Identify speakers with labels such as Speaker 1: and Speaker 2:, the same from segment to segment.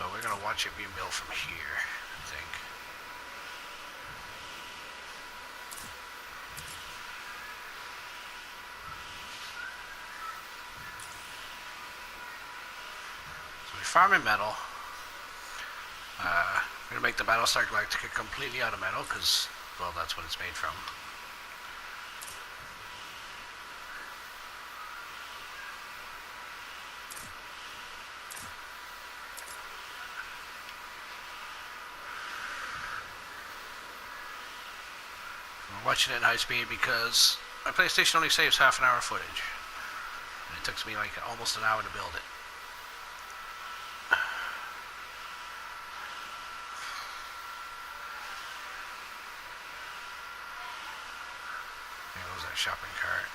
Speaker 1: So we're gonna watch it being built from here, I think. So we're farming metal. We're gonna make the Battlestar Galactica completely out of metal, because, well, that's what it's made from. We're watching it in high speed because my PlayStation only saves half an hour of footage. And it took me like almost an hour to build it. There goes that shopping cart.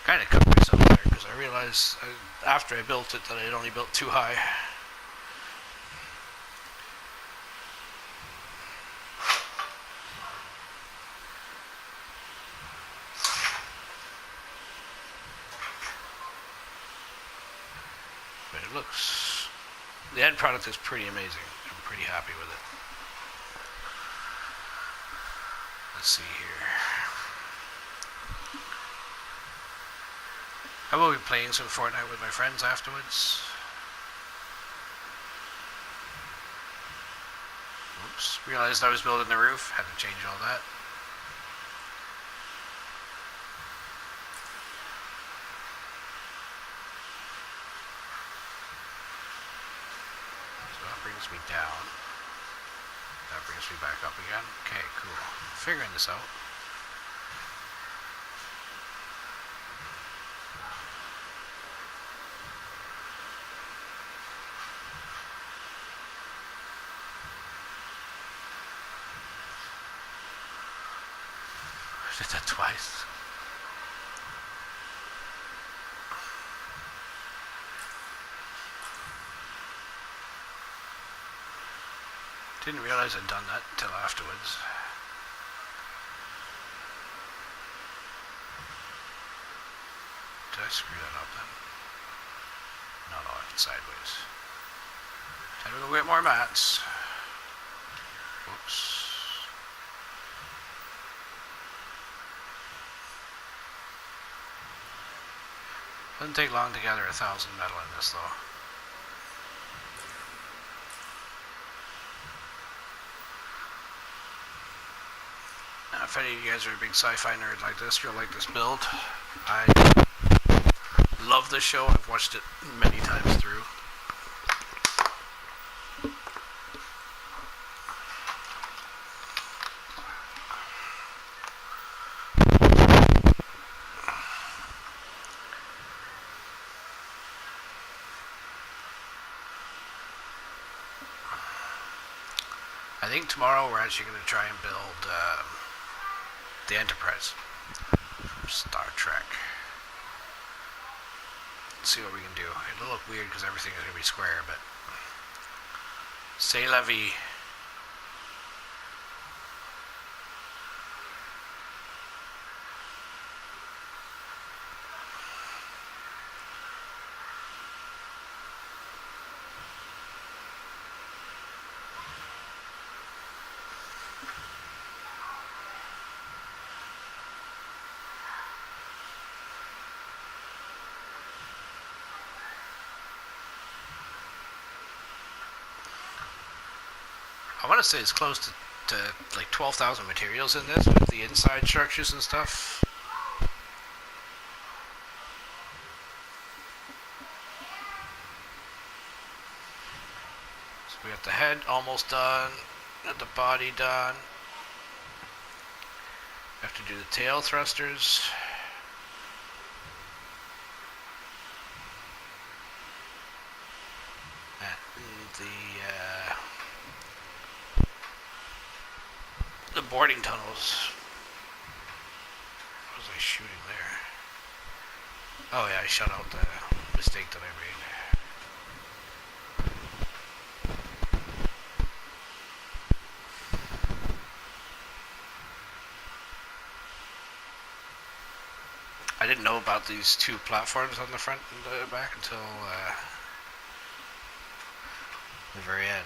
Speaker 1: Kind of cut myself there because I realized after I built it that I had only built too high. But it looks, the end product is pretty amazing. I'm pretty happy with it. Let's see here. I will be playing some Fortnite with my friends afterwards. Oops, realized I was building the roof, had to change all that. So that brings me down. That brings me back up again. Okay, cool. Figuring this out. I did that twice. Didn't realize I'd done that until afterwards. Did I screw that up then? No, I left it sideways. Time to go get more mats. Whoops. Doesn't take long to gather 1,000 metal in this, though. Now, if any of you guys are a big sci-fi nerd like this, you'll like this build. I love this show. I've watched it many times through. I think tomorrow we're actually going to try and build the Enterprise from Star Trek. Let's see what we can do. It'll look weird because everything is going to be square, but c'est la vie. I want to say it's close to like 12,000 materials in this with the inside structures and stuff. So we got the head almost done, got the body done. Have to do the tail thrusters. And the boarding tunnels. shooting there? Oh yeah, I shut out the mistake that I made. I didn't know about these two platforms on the front and the back until the very end.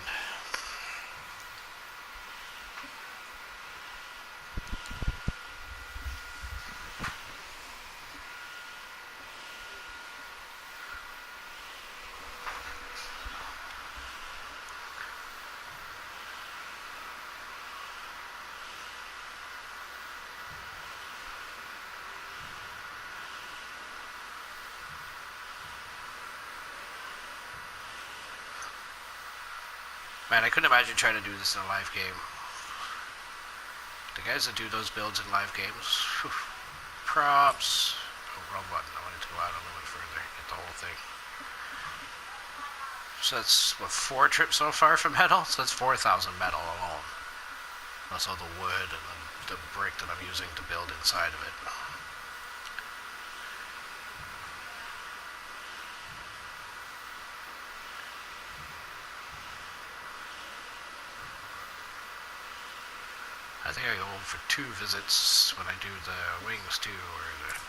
Speaker 1: Man, I couldn't imagine trying to do this in a live game. The guys that do those builds in live games, whew, props. Oh, wrong button. I wanted to go out a little bit further, get the whole thing. So that's, what, 4 trips so far from metal? So that's 4,000 metal alone. Plus all the wood and the brick that I'm using to build inside of it. I think I go for 2 visits when I do the wings too, or the...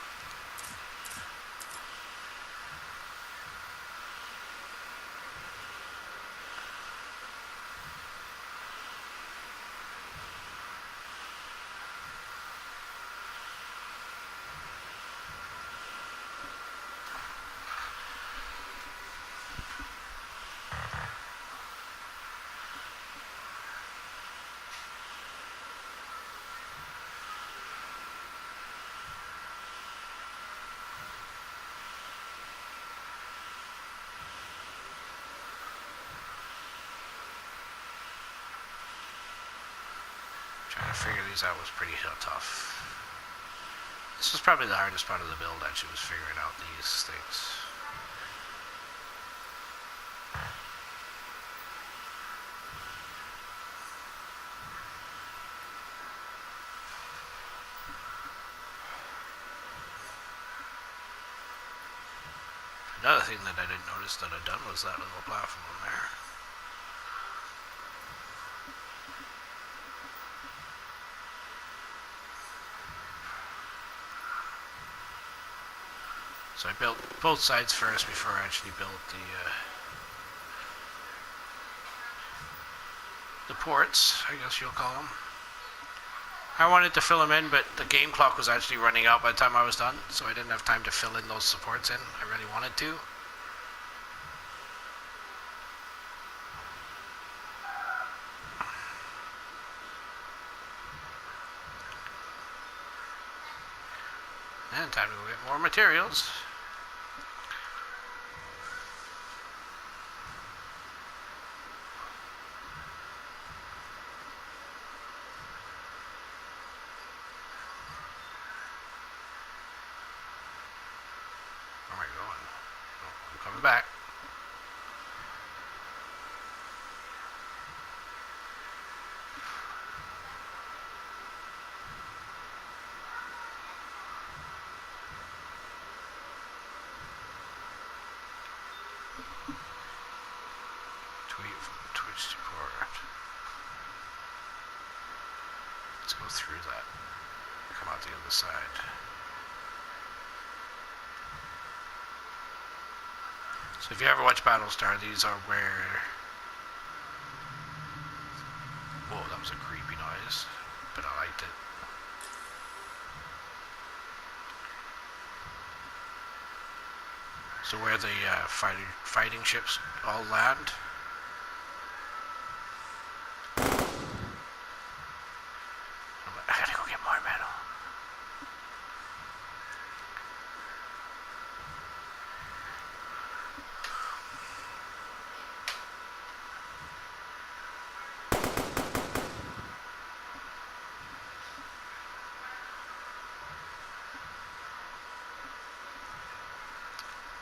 Speaker 1: Trying to figure these out was pretty tough. This was probably the hardest part of the build, actually, was figuring out these things. Another thing that I didn't notice that I'd done was that little platform there. So I built both sides first before I actually built the ports, I guess you'll call them. I wanted to fill them in, but the game clock was actually running out by the time I was done, so I didn't have time to fill in those supports in. I really wanted to. And time to go get more materials. Where am I going? Oh, I'm coming back. Tweet from Twitch support. Let's go through that. Come out the other side. So if you ever watch Battlestar, these are where... Whoa, that was a creepy noise, but I liked it. So where the fighting ships all land. I gotta go get more metal.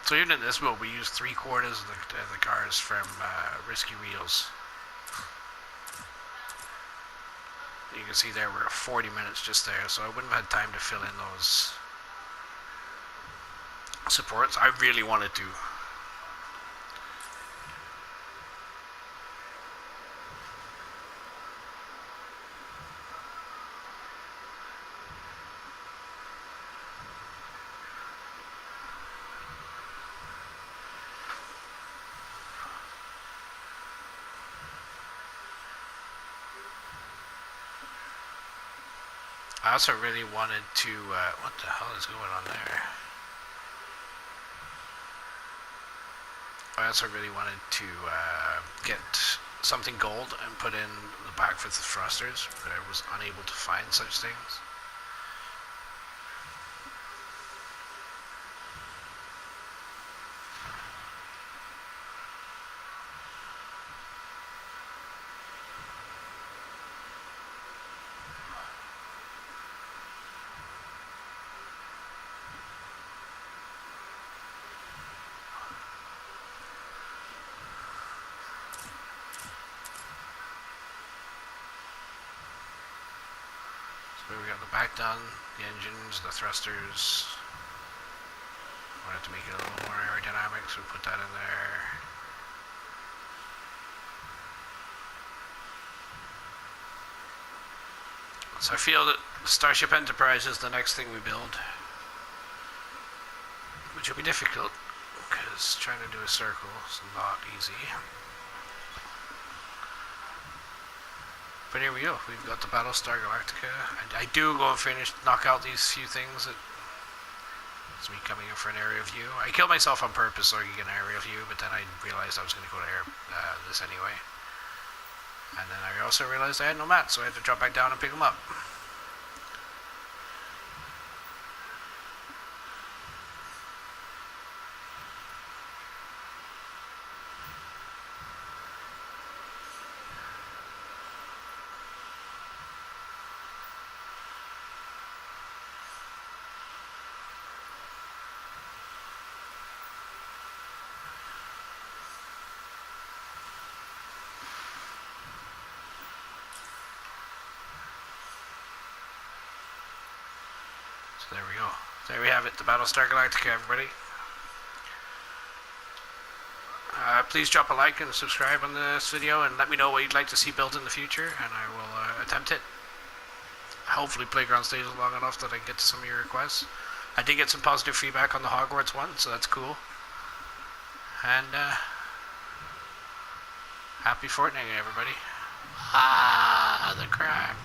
Speaker 1: So even in this build, we used 3/4 of the cars from Risky Wheels. You can see there we're 40 minutes just there, so I wouldn't have had time to fill in those supports. I really wanted to. I also really wanted to, what the hell is going on there? I also really wanted to get something gold and put in the back for the thrusters, but I was unable to find such things. So we got the back done, the engines, the thrusters. Wanted to make it a little more aerodynamic, so we put that in there. So I feel that Starship Enterprise is the next thing we build, which will be difficult, because trying to do a circle is not easy. But here we go, we've got the Battlestar Galactica. I do go and knock out these few things. It's me coming in for an area view. I killed myself on purpose so I could get an area view, but then I realized I was going to go to this anyway. And then I also realized I had no mats, so I had to drop back down and pick them up. So there we go. There we have it, the Battlestar Galactica, everybody. Please drop a like and subscribe on this video and let me know what you'd like to see built in the future, and I will attempt it. Hopefully Playground stays long enough that I can get to some of your requests. I did get some positive feedback on the Hogwarts one, so that's cool. And happy Fortnite, everybody. Ah, the crack.